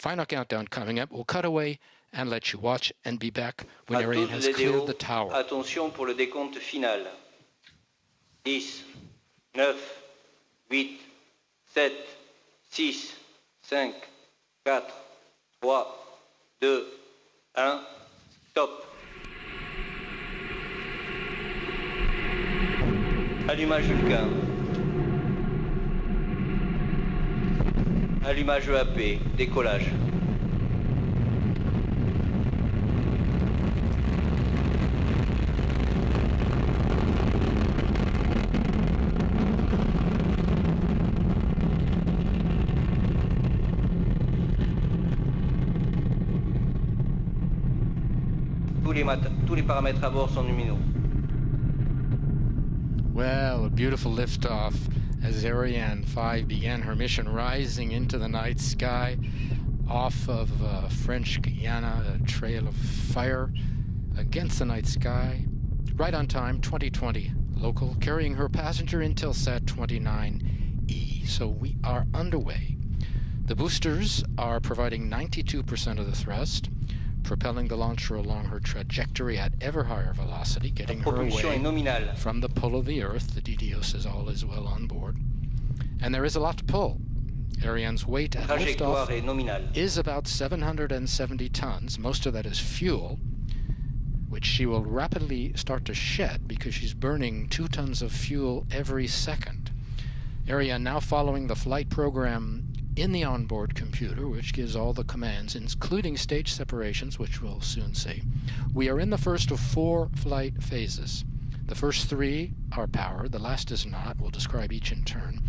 Final countdown coming up. We'll cut away and let you watch and be back when À Ariane tous has les cleared déos, the tower. attention pour le décompte final. 10, 9, 8, 7, 6, 5, 4, 3, 2, 1, top. Allumage Vulcain. Allumage EAP, décollage. Tous les paramètres à bord sont lumineux. Well, a beautiful liftoff as Ariane 5 began her mission, rising into the night sky off of French Guiana, a trail of fire against the night sky. Right on time, 2020 local, carrying her passenger Intelsat 29E. So we are underway. The boosters are providing 92% of the thrust, propelling the launcher along her trajectory at ever higher velocity, getting her away from the pull of the Earth. The DDO says all is well on board. And there is a lot to pull. Ariane's weight at liftoff is about 770 tons. Most of that is fuel, which she will rapidly start to shed because she's burning 2 tons of fuel every second. Ariane now following the flight program in the onboard computer, which gives all the commands, including stage separations, which we'll soon see. We are in the first of 4 flight phases. The first 3 are powered, the last is not. We'll describe each in turn.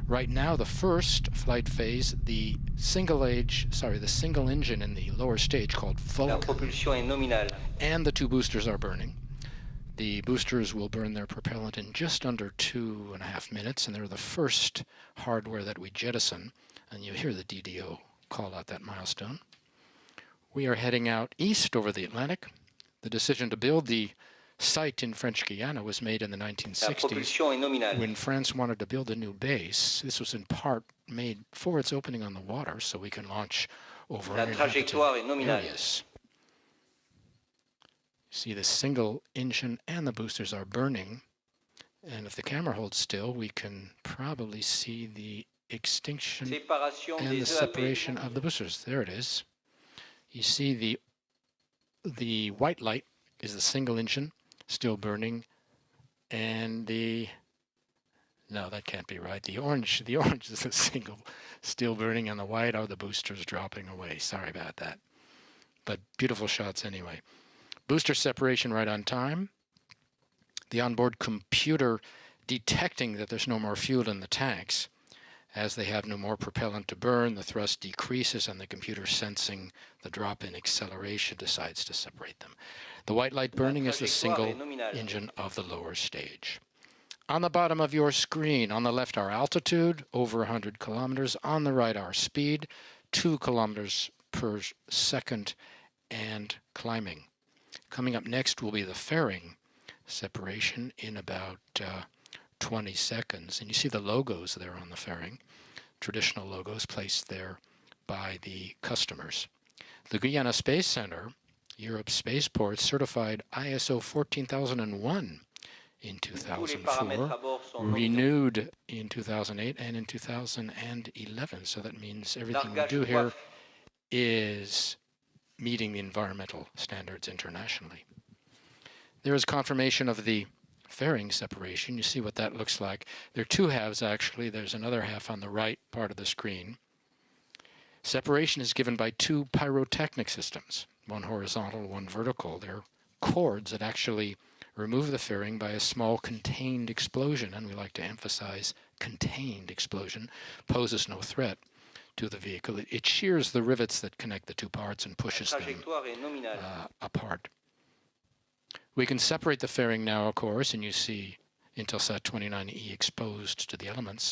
Right now, the first flight phase, the single engine in the lower stage called Vulcan, and the 2 boosters are burning. The boosters will burn their propellant in just under 2.5 minutes, and they're the first hardware that we jettison. And you hear the DDO call out that milestone. We are heading out east over the Atlantic. The decision to build the site in French Guiana was made in the 1960s when France wanted to build a new base. This was in part made for its opening on the water, so we can launch over uninhabited areas. You see the single engine and the boosters are burning. And if the camera holds still, we can probably see the extinction and the separation of the boosters. There it is. You see the white light is the single engine still burning, and no, that can't be right. The orange is the single still burning, and the white are the boosters dropping away. Sorry about that. But beautiful shots anyway. Booster separation right on time. The onboard computer detecting that there's no more fuel in the tanks. As they have no more propellant to burn, the thrust decreases, and the computer, sensing the drop in acceleration, decides to separate them. The white light burning is the single engine of the lower stage. On the bottom of your screen, on the left, our altitude, over 100 kilometers. On the right, our speed, 2 kilometers per second, and climbing. Coming up next will be the fairing separation in about 20 seconds. And you see the logos there on the fairing, traditional logos placed there by the customers. The Guyana Space Center, Europe's spaceport, certified ISO 14001 in 2004, renewed in 2008 and in 2011. So that means everything we do here is meeting the environmental standards internationally. There is confirmation of the fairing separation. You see what that looks like. There are 2 halves, actually. There's another half on the right part of the screen. Separation is given by 2 pyrotechnic systems, one horizontal, one vertical. They're cords that actually remove the fairing by a small contained explosion, and we like to emphasize contained explosion, poses no threat to the vehicle. It shears the rivets that connect the 2 parts and pushes them apart. We can separate the fairing now, of course, and you see Intelsat 29E exposed to the elements.